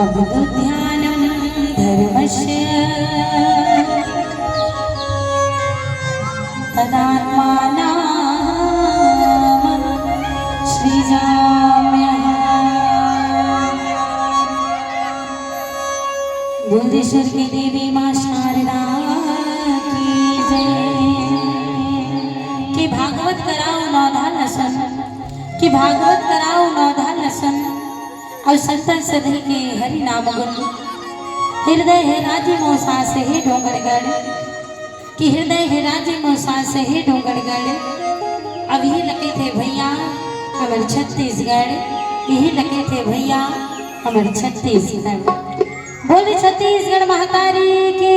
अवबुद्ध्यानं धर्मस्य तदात्मानं सृजाम्यहम्। बुद्धेश्वर की देवी माँ शारदा की जय। कि भागवत कराओ नौधा लसन, कि भागवत कराओ नौधा लसन और संतन सधे के हरि नाम गुण। हृदय है राजी मौसा से हे डोंगरगढ़, कि हृदय है राजी मौसा से हे डोंगरगढ़। अब यही लगे थे भैया हमारे छत्तीसगढ़, यही लगे थे भैया हमारे छत्तीसगढ़। बोले छत्तीसगढ़ महातारी की।